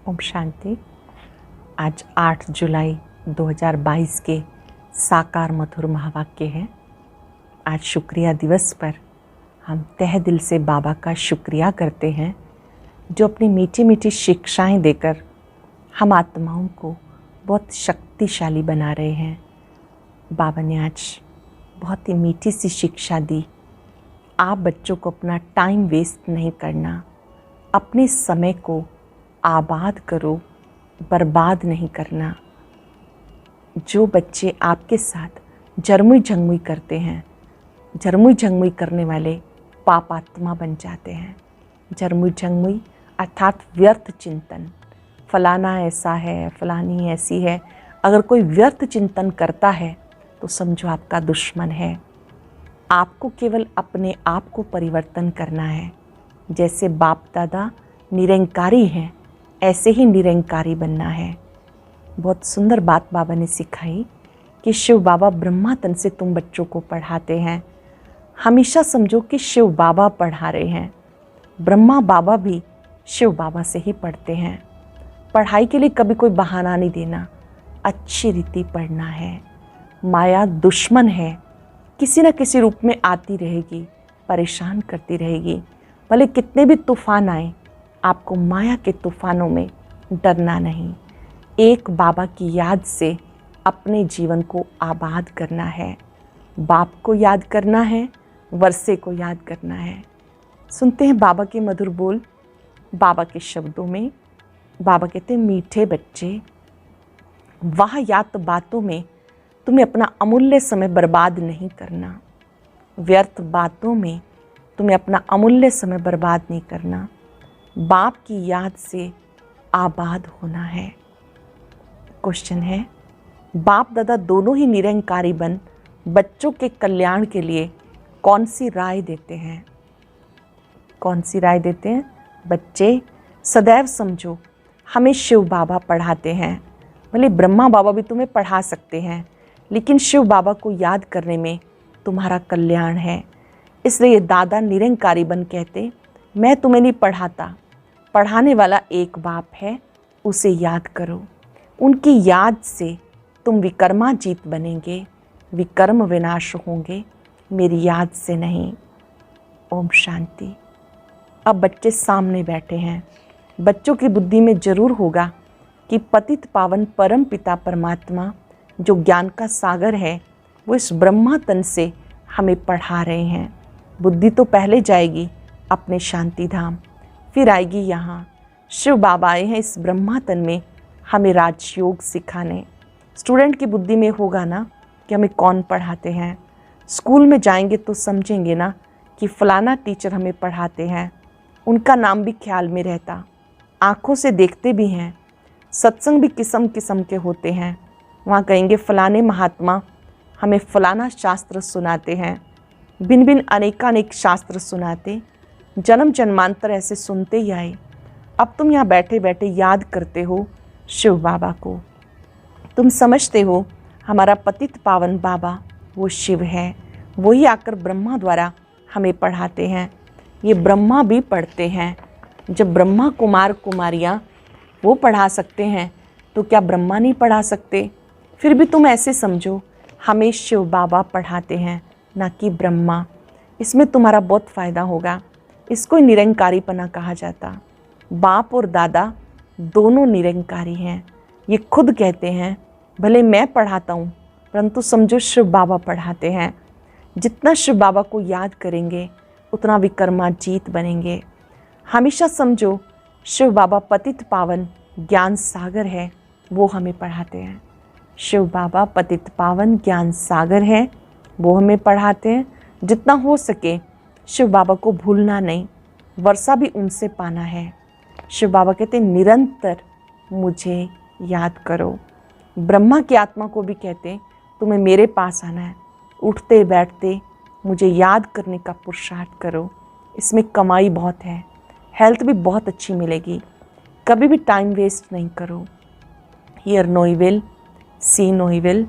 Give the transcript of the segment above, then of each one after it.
ओम शांति। आज 8 जुलाई 2022 के साकार मधुर महावाक्य है। आज शुक्रिया दिवस पर हम तह दिल से बाबा का शुक्रिया करते हैं, जो अपनी मीठी मीठी शिक्षाएं देकर हम आत्माओं को बहुत शक्तिशाली बना रहे हैं। बाबा ने आज बहुत ही मीठी सी शिक्षा दी। आप बच्चों को अपना टाइम वेस्ट नहीं करना, अपने समय को आबाद करो, बर्बाद नहीं करना। जो बच्चे आपके साथ जरमुई झंगमुई करते हैं, जरमुई झंगमुई करने वाले पापात्मा बन जाते हैं। जरमुई झंगमुई अर्थात व्यर्थ चिंतन, फलाना ऐसा है, फलानी ऐसी है। अगर कोई व्यर्थ चिंतन करता है तो समझो आपका दुश्मन है। आपको केवल अपने आप को परिवर्तन करना है। जैसे बाप दादा निरंकारी हैं, ऐसे ही निरंकारी बनना है। बहुत सुंदर बात बाबा ने सिखाई कि शिव बाबा ब्रह्मा तन से तुम बच्चों को पढ़ाते हैं। हमेशा समझो कि शिव बाबा पढ़ा रहे हैं। ब्रह्मा बाबा भी शिव बाबा से ही पढ़ते हैं। पढ़ाई के लिए कभी कोई बहाना नहीं देना, अच्छी रीति पढ़ना है। माया दुश्मन है, किसी न किसी रूप में आती रहेगी, परेशान करती रहेगी। भले कितने भी तूफान आए, आपको माया के तूफानों में डरना नहीं। एक बाबा की याद से अपने जीवन को आबाद करना है। बाप को याद करना है, वर्षे को याद करना है। सुनते हैं बाबा के मधुर बोल। बाबा के शब्दों में बाबा कहते हैं, मीठे बच्चे, वाहियात बातों में तुम्हें अपना अमूल्य समय बर्बाद नहीं करना। व्यर्थ बातों में तुम्हें अपना अमूल्य समय बर्बाद नहीं करना। बाप की याद से आबाद होना है। क्वेश्चन है, बाप दादा दोनों ही निरंकारी बन बच्चों के कल्याण के लिए कौन सी राय देते हैं? कौन सी राय देते हैं? बच्चे सदैव समझो, हमें शिव बाबा पढ़ाते हैं। भले ब्रह्मा बाबा भी तुम्हें पढ़ा सकते हैं, लेकिन शिव बाबा को याद करने में तुम्हारा कल्याण है। इसलिए दादा निरंकारी बन कहते, मैं तुम्हें नहीं पढ़ाता, पढ़ाने वाला एक बाप है, उसे याद करो। उनकी याद से तुम विकर्माजीत बनेंगे, विकर्म विनाश होंगे, मेरी याद से नहीं। ओम शांति। अब बच्चे सामने बैठे हैं। बच्चों की बुद्धि में जरूर होगा कि पतित पावन परम पिता परमात्मा जो ज्ञान का सागर है, वो इस ब्रह्मा तन से हमें पढ़ा रहे हैं। बुद्धि तो पहले जाएगी अपने शांति धाम, फिर आएगी यहाँ। शिव बाबा आए हैं इस ब्रह्मा तन में हमें राजयोग सिखाने। स्टूडेंट की बुद्धि में होगा ना कि हमें कौन पढ़ाते हैं। स्कूल में जाएंगे तो समझेंगे ना कि फलाना टीचर हमें पढ़ाते हैं। उनका नाम भी ख्याल में रहता, आँखों से देखते भी हैं। सत्संग भी किस्म किस्म के होते हैं। वहाँ कहेंगे फलाने महात्मा हमें फलाना शास्त्र सुनाते हैं। भिन्न भिन्न अनेकानेक शास्त्र सुनाते, जन्म जन्मांतर ऐसे सुनते ही आए। अब तुम यहाँ बैठे बैठे याद करते हो शिव बाबा को। तुम समझते हो हमारा पतित पावन बाबा वो शिव है, वही आकर ब्रह्मा द्वारा हमें पढ़ाते हैं। ये ब्रह्मा भी पढ़ते हैं। जब ब्रह्मा कुमार कुमारियाँ वो पढ़ा सकते हैं, तो क्या ब्रह्मा नहीं पढ़ा सकते? फिर भी तुम ऐसे समझो हमें शिव बाबा पढ़ाते हैं, ना कि ब्रह्मा। इसमें तुम्हारा बहुत फ़ायदा होगा। इसको निरंकारीपना कहा जाता। बाप और दादा दोनों निरंकारी हैं। ये खुद कहते हैं, भले मैं पढ़ाता हूँ, परंतु समझो शिव बाबा पढ़ाते हैं। जितना शिव बाबा को याद करेंगे, उतना विकर्माजीत बनेंगे। हमेशा समझो शिव बाबा पतित पावन ज्ञान सागर है, वो हमें पढ़ाते हैं। शिव बाबा पतित पावन ज्ञान सागर है, वो हमें पढ़ाते हैं। जितना हो सके शिव बाबा को भूलना नहीं, वर्षा भी उनसे पाना है। शिव बाबा कहते हैं, निरंतर मुझे याद करो। ब्रह्मा की आत्मा को भी कहते हैं, तुम्हें मेरे पास आना है। उठते बैठते मुझे याद करने का पुरुषार्थ करो। इसमें कमाई बहुत है, हेल्थ भी बहुत अच्छी मिलेगी। कभी भी टाइम वेस्ट नहीं करो। Hear no evil, see no evil,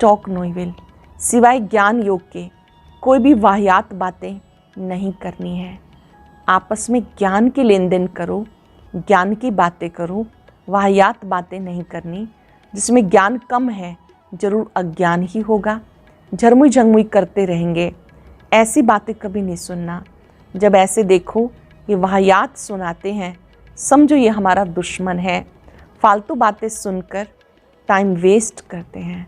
talk no evil. सिवाय ज्ञान योग के कोई भी वाहियात बातें नहीं करनी है। आपस में ज्ञान की लेन देन करो, ज्ञान की बातें करो, वाहियात बातें नहीं करनी। जिसमें ज्ञान कम है जरूर अज्ञान ही होगा। झरमुई झंगमुई करते रहेंगे, ऐसी बातें कभी नहीं सुनना। जब ऐसे देखो ये वाहियात सुनाते हैं, समझो ये हमारा दुश्मन है। फालतू बातें सुनकर टाइम वेस्ट करते हैं।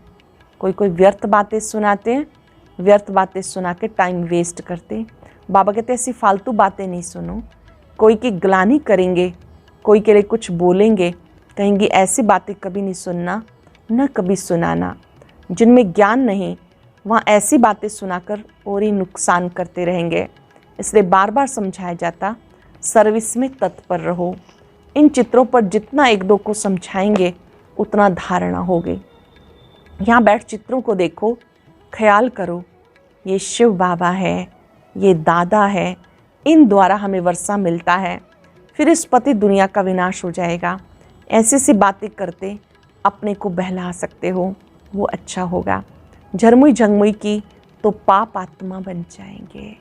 कोई कोई व्यर्थ बातें सुनाते हैं, व्यर्थ बातें सुना के टाइम वेस्ट करते। बाबा कहते ऐसी फालतू बातें नहीं सुनो। कोई की ग्लानि करेंगे, कोई के लिए कुछ बोलेंगे, कहेंगे ऐसी बातें कभी नहीं सुनना, न कभी सुनाना। जिनमें ज्ञान नहीं वहाँ ऐसी बातें सुनाकर और ही नुकसान करते रहेंगे। इसलिए बार बार समझाया जाता, सर्विस में तत्पर रहो। इन चित्रों पर जितना एक दो को समझाएंगे उतना धारणा होगी। यहाँ बैठ चित्रों को देखो, ख्याल करो ये शिव बाबा है, ये दादा है, इन द्वारा हमें वर्षा मिलता है, फिर इस पति दुनिया का विनाश हो जाएगा। ऐसी सी बातें करते अपने को बहला सकते हो, वो अच्छा होगा। झरमुई झंगमुई की तो पाप आत्मा बन जाएंगे।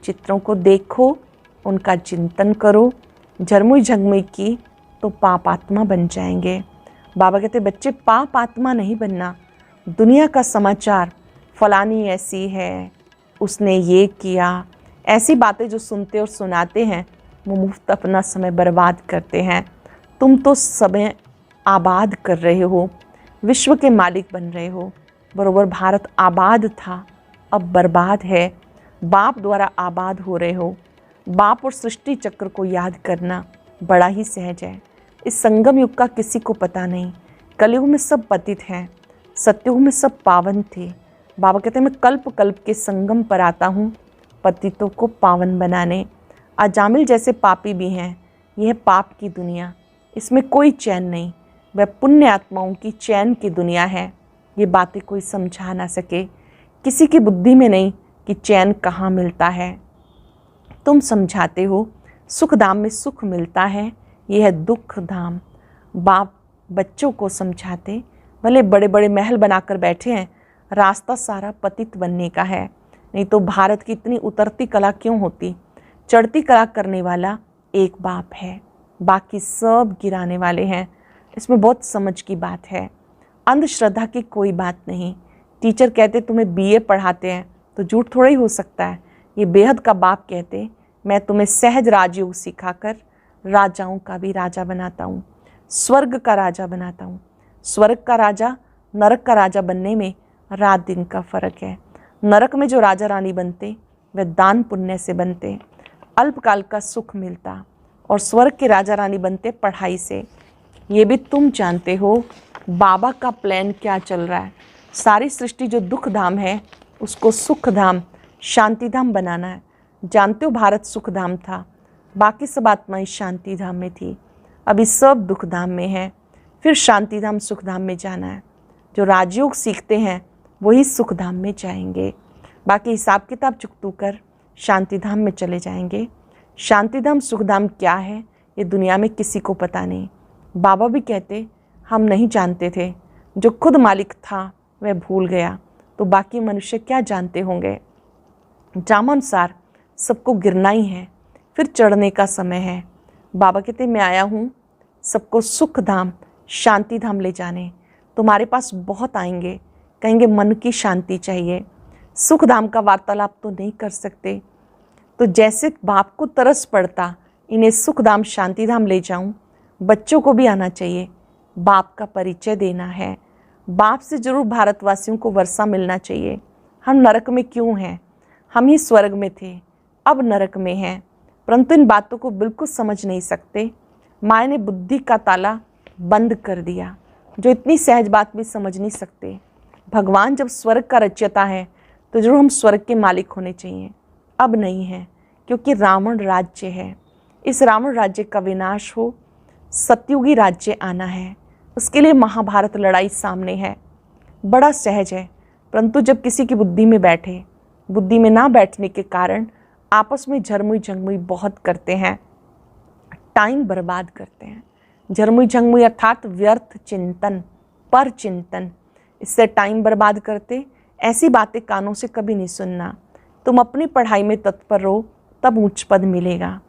चित्रों को देखो, उनका चिंतन करो। झरमुई झंगमुई की तो पाप आत्मा बन जाएंगे। बाबा कहते बच्चे पाप आत्मा नहीं बनना। दुनिया का समाचार, फलानी ऐसी है, उसने ये किया, ऐसी बातें जो सुनते और सुनाते हैं वो मुफ्त अपना समय बर्बाद करते हैं। तुम तो समय आबाद कर रहे हो, विश्व के मालिक बन रहे हो। बरोबर भारत आबाद था, अब बर्बाद है। बाप द्वारा आबाद हो रहे हो। बाप और सृष्टि चक्र को याद करना बड़ा ही सहज है। इस संगम युग का किसी को पता नहीं। कलयुग में सब पतित हैं, सतयुग में सब पावन थे। बाबा कहते हैं मैं कल्प कल्प के संगम पर आता हूँ पतितों को पावन बनाने। अजामिल जैसे पापी भी हैं। यह है पाप की दुनिया, इसमें कोई चैन नहीं। वह पुण्य आत्माओं की चैन की दुनिया है। ये बातें कोई समझा ना सके, किसी की बुद्धि में नहीं कि चैन कहाँ मिलता है। तुम समझाते हो सुख धाम में सुख मिलता है, यह है दुख धाम। बाप बच्चों को समझाते, भले बड़े बड़े महल बनाकर बैठे हैं, रास्ता सारा पतित बनने का है। नहीं तो भारत की इतनी उतरती कला क्यों होती। चढ़ती कला करने वाला एक बाप है, बाकी सब गिराने वाले हैं। इसमें बहुत समझ की बात है, अंधश्रद्धा की कोई बात नहीं। टीचर कहते तुम्हें बीए पढ़ाते हैं तो झूठ थोड़ा ही हो सकता है। ये बेहद का बाप कहते मैं तुम्हें सहज राजयोग सिखाकर राजाओं का भी राजा बनाता हूँ, स्वर्ग का राजा बनाता हूँ। स्वर्ग का राजा नरक का राजा बनने में रात दिन का फर्क है। नरक में जो राजा रानी बनते वे दान पुण्य से बनते, अल्पकाल का सुख मिलता, और स्वर्ग के राजा रानी बनते पढ़ाई से। ये भी तुम जानते हो बाबा का प्लान क्या चल रहा है। सारी सृष्टि जो दुख धाम है उसको सुख धाम, शांति धाम बनाना है। जानते हो भारत सुख धाम था, बाकी सब आत्माएं शांति धाम में थी, अभी सब दुख धाम में है। फिर शांति धाम सुख धाम में जाना है। जो राजयोग सीखते हैं वही सुख धाम में जाएंगे, बाकी हिसाब किताब चुकतू कर शांति धाम में चले जाएंगे। शांति धाम सुख धाम क्या है ये दुनिया में किसी को पता नहीं। बाबा भी कहते हम नहीं जानते थे, जो खुद मालिक था वह भूल गया तो बाकी मनुष्य क्या जानते होंगे। जामानुसार सबको गिरना ही है, फिर चढ़ने का समय है। बाबा कहते मैं आया हूँ सबको सुख धाम शांति धाम ले जाने। तुम्हारे पास बहुत आएंगे, कहेंगे मन की शांति चाहिए, सुख धाम का वार्तालाप तो नहीं कर सकते। तो जैसे बाप को तरस पड़ता इन्हें सुख धाम शांति धाम ले जाऊं, बच्चों को भी आना चाहिए। बाप का परिचय देना है। बाप से जरूर भारतवासियों को वर्षा मिलना चाहिए। हम नरक में क्यों हैं, हम ही स्वर्ग में थे, अब नरक में हैं। परंतु इन बातों को बिल्कुल समझ नहीं सकते। माया ने बुद्धि का ताला बंद कर दिया, जो इतनी सहज बात भी समझ नहीं सकते। भगवान जब स्वर्ग का रचयिता है तो जरूर हम स्वर्ग के मालिक होने चाहिए। अब नहीं है, क्योंकि रावण राज्य है। इस रावण राज्य का विनाश हो, सतयुगी राज्य आना है। उसके लिए महाभारत लड़ाई सामने है। बड़ा सहज है, परंतु जब किसी की बुद्धि में बैठे, बुद्धि में ना बैठने के कारण आपस में झरमुई झंगमुई बहुत करते हैं, टाइम बर्बाद करते हैं। झरमुई झंगमुई अर्थात व्यर्थ चिंतन, पर चिंतन, इससे टाइम बर्बाद करते। ऐसी बातें कानों से कभी नहीं सुनना। तुम अपनी पढ़ाई में तत्पर रहो, तब उच्च पद मिलेगा।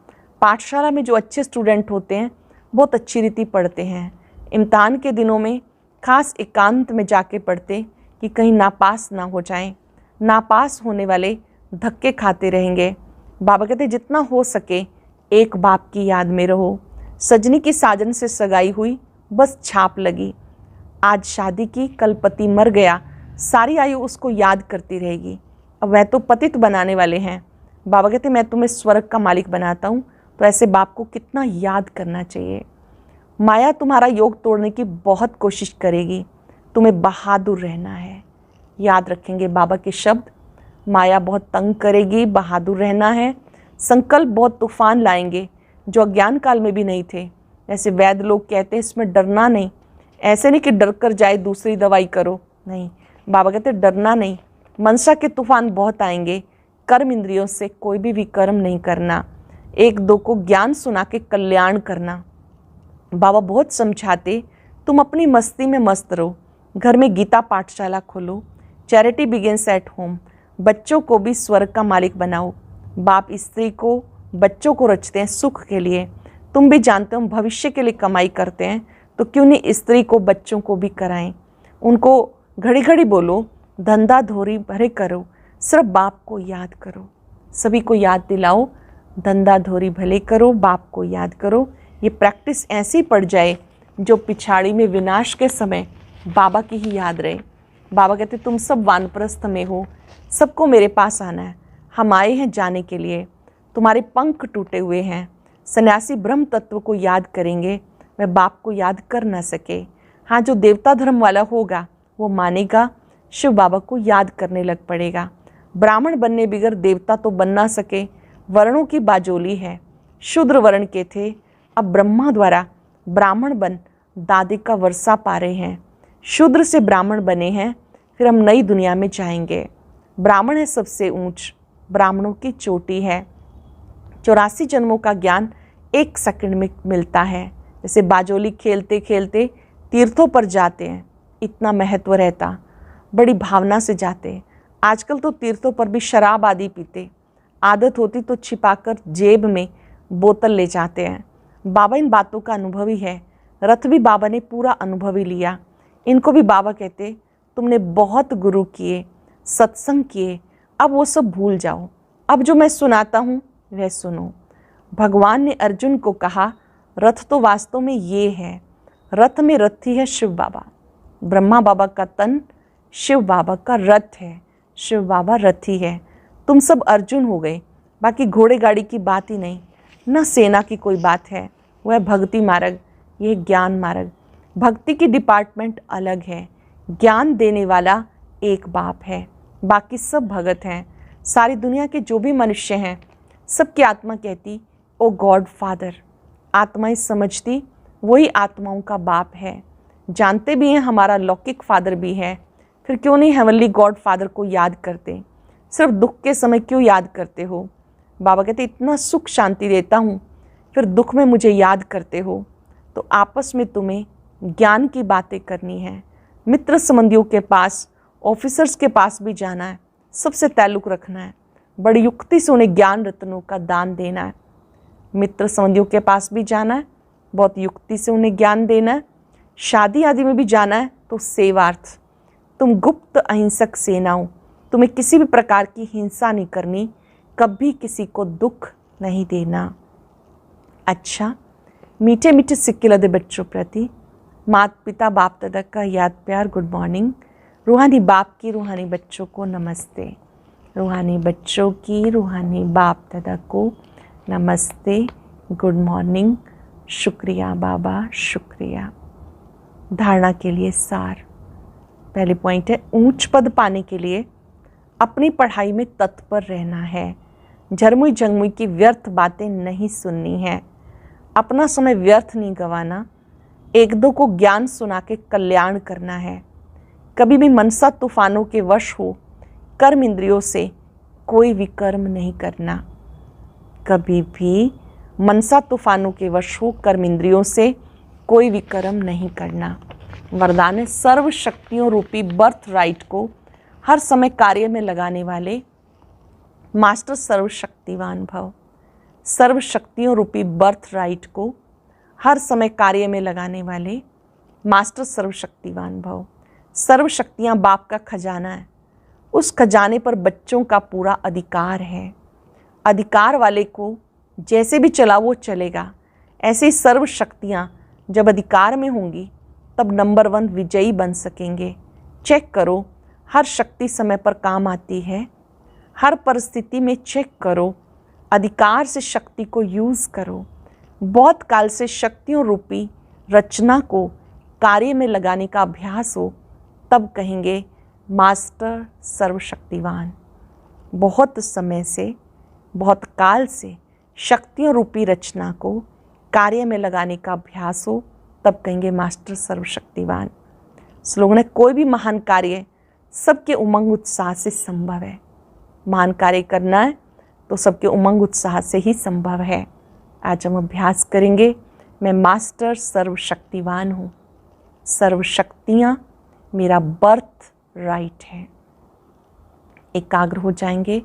पाठशाला में जो अच्छे स्टूडेंट होते हैं बहुत अच्छी रीति पढ़ते हैं, इम्तिहान के दिनों में खास एकांत में जाके पढ़ते कि कहीं नापास ना हो जाएं। नापास होने वाले धक्के खाते रहेंगे। बाबा कहते जितना हो सके एक बाप की याद में रहो। सजनी की साजन से सगाई हुई, बस छाप लगी। आज शादी की, कल पति मर गया, सारी आयु उसको याद करती रहेगी। अब वह तो पतित बनाने वाले हैं। बाबा कहते मैं तुम्हें स्वर्ग का मालिक बनाता हूँ, तो ऐसे बाप को कितना याद करना चाहिए। माया तुम्हारा योग तोड़ने की बहुत कोशिश करेगी, तुम्हें बहादुर रहना है। याद रखेंगे बाबा के शब्द। माया बहुत तंग करेगी, बहादुर रहना है। संकल्प बहुत तूफान लाएंगे जो अज्ञान काल में भी नहीं थे। ऐसे वैद्य लोग कहते हैं इसमें डरना नहीं। ऐसे नहीं कि डर कर जाए दूसरी दवाई करो, नहीं। बाबा कहते डरना नहीं। मनसा के तूफान बहुत आएंगे। कर्म इंद्रियों से कोई भी विकर्म नहीं करना। एक दो को ज्ञान सुना के कल्याण करना। बाबा बहुत समझाते, तुम अपनी मस्ती में मस्त रहो। घर में गीता पाठशाला खोलो। Charity begins at home. बच्चों को भी स्वर्ग का मालिक बनाओ। बाप स्त्री को, बच्चों को रचते हैं सुख के लिए। तुम भी जानते हो हम भविष्य के लिए कमाई करते हैं, तो क्यों नहीं स्त्री को, बच्चों को भी कराएं। उनको घड़ी घड़ी बोलो, धंधा धोरी भरे करो, सिर्फ बाप को याद करो। सभी को याद दिलाओ, धंधा धोरी भले करो, बाप को याद करो। ये प्रैक्टिस ऐसी पड़ जाए जो पिछाड़ी में विनाश के समय बाबा की ही याद रहे। बाबा कहते तुम सब वानप्रस्थ में हो, सबको मेरे पास आना है। हम आए हैं जाने के लिए। तुम्हारे पंख टूटे हुए हैं। सन्यासी ब्रह्म तत्व को याद करेंगे, वह बाप को याद कर न सके। हाँ, जो देवता धर्म वाला होगा वो मानेगा, शिव बाबा को याद करने लग पड़ेगा। ब्राह्मण बनने बिगर देवता तो बन ना सके। वर्णों की बाजोली है। शूद्र वर्ण के थे, अब ब्रह्मा द्वारा ब्राह्मण बन दादी का वर्षा पा रहे हैं। शूद्र से ब्राह्मण बने हैं, फिर हम नई दुनिया में जाएंगे। ब्राह्मण है सबसे ऊंच, ब्राह्मणों की चोटी है। 84 जन्मों का ज्ञान एक सेकंड में मिलता है। जैसे बाजोली खेलते खेलते तीर्थों पर जाते हैं, इतना महत्व रहता, बड़ी भावना से जाते। आजकल तो तीर्थों पर भी शराब आदि पीते। आदत होती तो छिपाकर जेब में बोतल ले जाते हैं। बाबा इन बातों का अनुभवी है। रथ भी बाबा ने पूरा अनुभवी लिया। इनको भी बाबा कहते तुमने बहुत गुरु किए, सत्संग किए, अब वो सब भूल जाओ। अब जो मैं सुनाता हूँ वह सुनो। भगवान ने अर्जुन को कहा रथ तो वास्तव में ये है। रथ में रथी है शिव बाबा। ब्रह्मा बाबा का तन शिव बाबा का रथ है। शिव बाबा रथी है। तुम सब अर्जुन हो गए। बाकी घोड़े गाड़ी की बात ही नहीं, न सेना की कोई बात है। वह भक्ति मार्ग, यह ज्ञान मार्ग। भक्ति की डिपार्टमेंट अलग है। ज्ञान देने वाला एक बाप है, बाकी सब भगत हैं। सारी दुनिया के जो भी मनुष्य हैं, सबकी आत्मा कहती ओ गॉड फादर। आत्माएं समझती वही आत्माओं का बाप है। जानते भी हैं हमारा लौकिक फादर भी है, फिर क्यों नहीं हेवनली गॉड फादर को याद करते। सिर्फ दुख के समय क्यों याद करते हो। बाबा कहते इतना सुख शांति देता हूँ, फिर दुख में मुझे याद करते हो। तो आपस में तुम्हें ज्ञान की बातें करनी है। मित्र संबंधियों के पास, ऑफिसर्स के पास भी जाना है, सबसे ताल्लुक़ रखना है। बड़ी युक्ति से उन्हें ज्ञान रत्नों का दान देना है। मित्र संबंधियों के पास भी जाना है, बहुत युक्ति से उन्हें ज्ञान देना है। शादी आदि में भी जाना है तो सेवार्थ। तुम गुप्त अहिंसक सेनाओं, तुम्हें किसी भी प्रकार की हिंसा नहीं करनी, कभी किसी को दुख नहीं देना। अच्छा, मीठे मीठे सिक्के लदे बच्चों प्रति माता पिता बाप दादा का याद प्यार गुड मॉर्निंग। रूहानी बाप की रूहानी बच्चों को नमस्ते। रूहानी बच्चों की रूहानी बाप दादा को नमस्ते, गुड मॉर्निंग। शुक्रिया बाबा, शुक्रिया। धारणा के लिए सार। पहले पॉइंट है, ऊंच पद पाने के लिए अपनी पढ़ाई में तत्पर रहना है। झरमुई जंगमुई की व्यर्थ बातें नहीं सुननी है। अपना समय व्यर्थ नहीं गंवाना। एक दो को ज्ञान सुना के कल्याण करना है। कभी भी मनसा तूफानों के वश हो कर्म इंद्रियों से कोई विकर्म नहीं करना। कभी भी मनसा तूफानों के वश हो कर्म इंद्रियों से कोई विकर्म नहीं करना। वरदान है, सर्व शक्तियों रूपी बर्थ राइट को हर समय कार्य में लगाने वाले मास्टर सर्वशक्तिवान भव। सर्व शक्तियों रूपी बर्थ राइट को हर समय कार्य में लगाने वाले मास्टर सर्वशक्तिवान भव। सर्व शक्तियाँ बाप का खजाना है, उस खजाने पर बच्चों का पूरा अधिकार है। अधिकार वाले को जैसे भी चला वो चलेगा। ऐसी सर्व शक्तियाँ जब अधिकार में होंगी तब नंबर 1 विजयी बन सकेंगे। चेक करो, हर शक्ति समय पर काम आती है। हर परिस्थिति में चेक करो, अधिकार से शक्ति को यूज़ करो। बहुत काल से शक्तियों रूपी रचना को कार्य में लगाने का अभ्यास हो, तब कहेंगे मास्टर सर्वशक्तिवान। बहुत समय से, बहुत काल से शक्तियों रूपी रचना को कार्य में लगाने का अभ्यास हो, तब कहेंगे मास्टर सर्वशक्तिवान। स्लोगन है, कोई भी महान कार्य सबके उमंग उत्साह से संभव है। महान कार्य करना है तो सबके उमंग उत्साह से ही संभव है। आज हम अभ्यास करेंगे, मैं मास्टर सर्वशक्तिवान हूँ। सर्वशक्तियाँ मेरा बर्थ राइट है। एकाग्र हो जाएंगे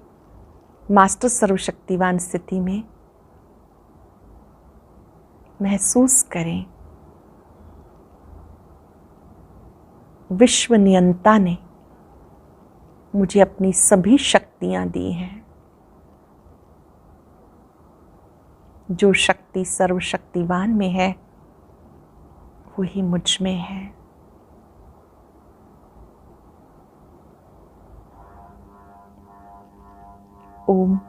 मास्टर सर्वशक्तिवान स्थिति में। महसूस करें विश्व नियंता ने मुझे अपनी सभी शक्तियां दी हैं। जो शक्ति सर्वशक्तिवान में है वही मुझ में है। ओम